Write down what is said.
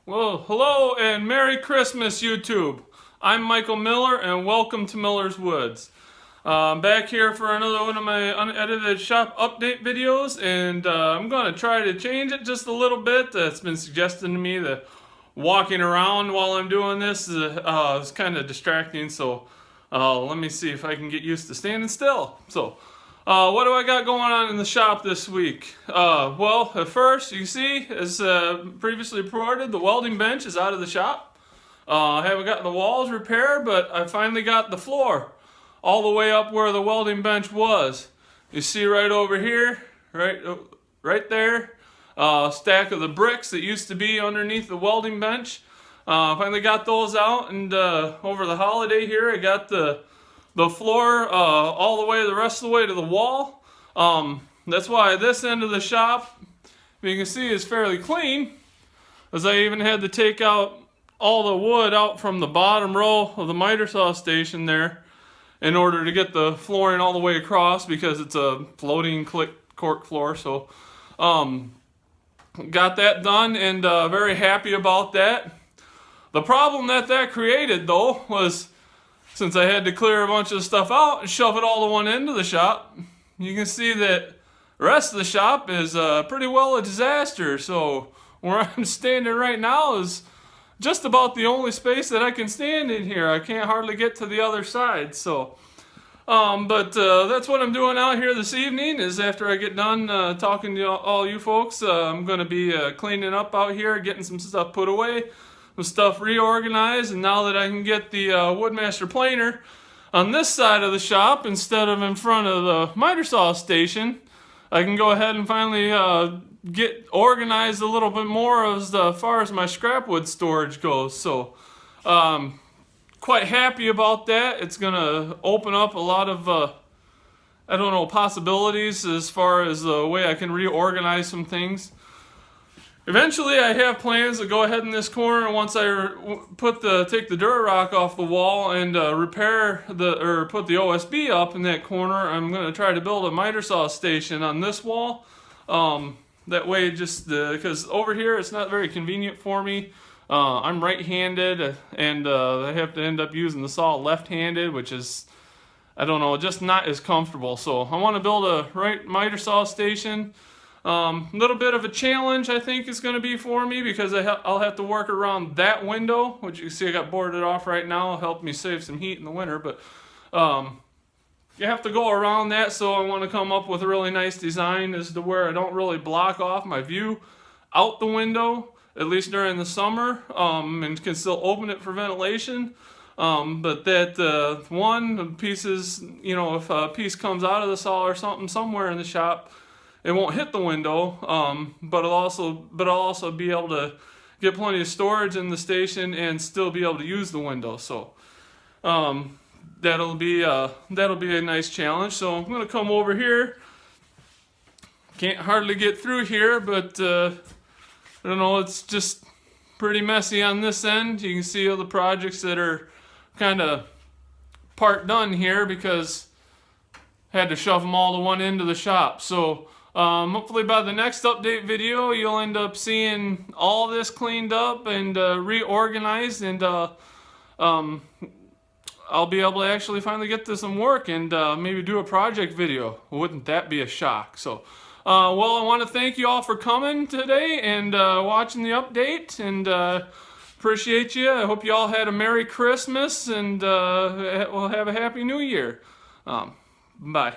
Well, hello and Merry Christmas, YouTube. I'm Michael Miller, and welcome to Miller's Woods. I'm back here for another one of my unedited shop update videos, and I'm going to try to change it just a little bit. It's been suggested to me that walking around while I'm doing this is kind of distracting, so let me see if I can get used to standing still. What do I got going on in the shop this week? Well, at first, you see, as previously reported, the welding bench is out of the shop. I haven't gotten the walls repaired, but I finally got the floor all the way up where the welding bench was. You see right over here, right there, stack of the bricks that used to be underneath the welding bench. Finally got those out, and over the holiday here, I got the floor all the way, the rest of the way to the wall. That's why this end of the shop, you can see, is fairly clean, as I even had to take out all the wood out from the bottom row of the miter saw station there in order to get the flooring all the way across, because it's a floating cork floor. So got that done, and very happy about that. The problem that created, though, was since I had to clear a bunch of stuff out and shove it all to one end of the shop, you can see that the rest of the shop is pretty well a disaster. So where I'm standing right now is just about the only space that I can stand in here. I can't hardly get to the other side. So, that's what I'm doing out here this evening. Is after I get done talking to all you folks, I'm going to be cleaning up out here, getting some stuff put away, some stuff reorganized, and now that I can get the Woodmaster planer on this side of the shop instead of in front of the miter saw station, I can go ahead and finally get organized a little bit more as far as my scrap wood storage goes. So quite happy about that. It's gonna open up a lot of possibilities as far as the way I can reorganize some things. Eventually, I have plans to go ahead in this corner once I take the Durarock off the wall and put the OSB up in that corner. I'm going to try to build a miter saw station on this wall. That way, just because over here it's not very convenient for me. I'm right-handed, and I have to end up using the saw left-handed, which is, I don't know, just not as comfortable. So I want to build a right miter saw station. Little bit of a challenge, I think, is going to be for me, because I'll have to work around that window, which you see I got boarded off right now. It'll help me save some heat in the winter, but you have to go around that. So I want to come up with a really nice design as to where I don't really block off my view out the window, at least during the summer, and can still open it for ventilation. But that one pieces, if a piece comes out of the saw or something somewhere in the shop, it won't hit the window, but I'll also be able to get plenty of storage in the station and still be able to use the window. So that'll be a nice challenge. So I'm gonna come over here. Can't hardly get through here, but I don't know. It's just pretty messy on this end. You can see all the projects that are kind of part done here because I had to shove them all to one end of the shop. So hopefully by the next update video, you'll end up seeing all this cleaned up and reorganized, and I'll be able to actually finally get to some work and maybe do a project video. Wouldn't that be a shock? So, well, I want to thank you all for coming today and watching the update, and appreciate you. I hope you all had a Merry Christmas, and we'll have a Happy New Year. Bye.